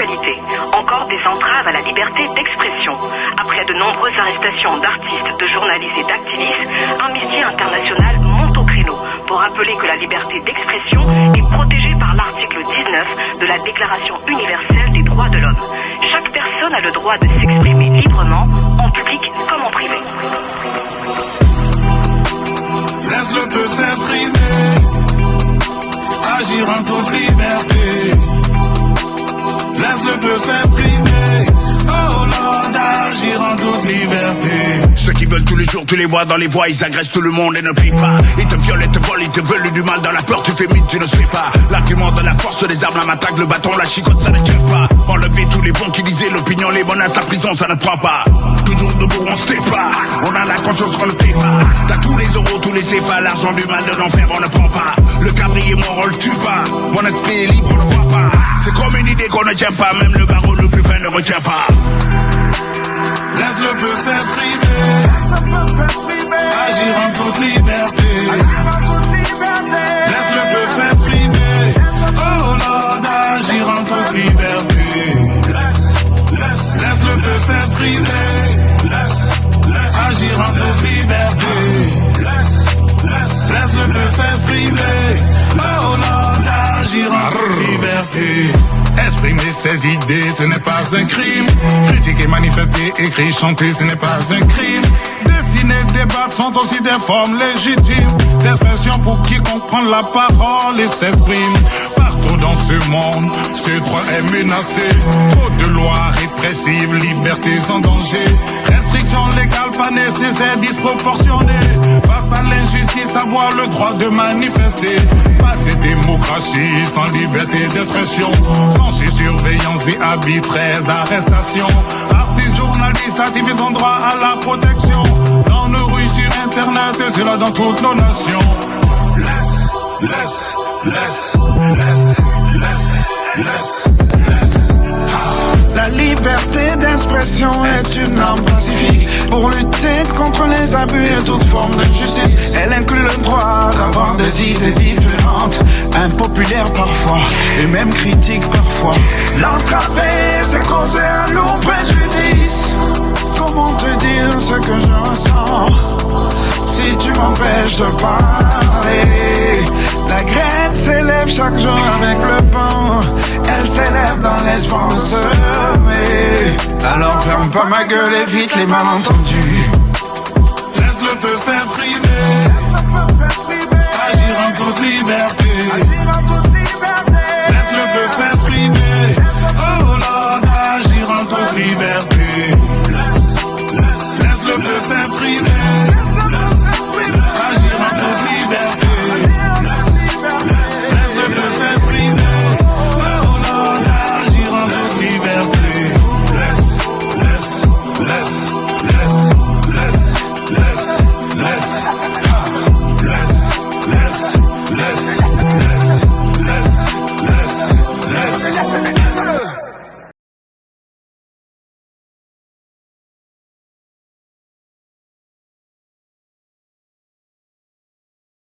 l'actualité. Encore des entraves à la liberté d'expression. Après de nombreuses arrestations d'artistes, de journalistes et d'activistes, Amnesty International monte au créneau pour rappeler que la liberté d'expression est protégée par l'article 19 de la Déclaration universelle des droits de l'homme. Chaque personne a le droit de s'exprimer librement, en public comme en privé. Laisse le peuple s'exprimer, agir en toute liberté. Laisse le peuple s'exprimer, oh Lord, agir en toute liberté. Ceux qui veulent tous les jours, tous les mois dans les voies, ils agressent tout le monde et ne payent pas. Ils te violent et te volent, ils te veulent du mal dans la peur, tu fais mine, tu ne sais pas. L'argument de la force des armes, la matraque, le bâton, la chicotte, ça ne tient pas. Enlever tous les bons qui disaient l'opinion, les menaces, la prison, ça ne prend pas. Toujours debout, on se tait pas. On a la conscience qu'on ne tait pas. T'as tous les euros, tous les CFA, l'argent du mal de l'enfer, on ne prend pas. Le cabrier mort, on le tue pas. Mon esprit est libre, on ne voit pas. C'est comme une idée qu'on ne tient pas, même le barreau le plus fin ne retient pas. Laisse le peuple s'exprimer, agir en toute liberté. Laisse le peuple s'exprimer, oh Lord, agir en toute liberté. Laisse le peuple s'exprimer, agir en toute liberté. Laisse le peuple s'exprimer, oh Lord, agir en toute liberté. Exprimer ses idées, ce n'est pas un crime. Critiquer, manifester, écrire, chanter, ce n'est pas un crime. Dessiner, débattre sont aussi des formes légitimes d'expression pour quiconque prend la parole et s'exprime. Partout dans ce monde, ce droit est menacé. Trop de lois répressives, libertés en danger. Restrictions légales pas nécessaires, disproportionnées. Face à l'injustice, avoir le droit de manifester. Pas de démocratie sans liberté d'expression. Censure, surveillance et arbitraires arrestations. Artistes, journalistes, activistes ont droit à la protection. Dans nos rues, sur internet et cela dans toutes nos nations. Laisse. La liberté d'expression est une arme pacifique pour lutter contre les abus et toute forme d'injustice. Elle inclut le droit d'avoir des idées différentes, impopulaires parfois et même critiques parfois. L'entraver, c'est causer un lourd préjudice. Comment te dire ce que je ressens si tu m'empêches de parler? La graine s'élève chaque jour avec le vent. Elle s'élève dans l'espace semé. Alors ferme pas ma gueule, évite les malentendus. Laisse le peuple s'exprimer, agir en toute liberté.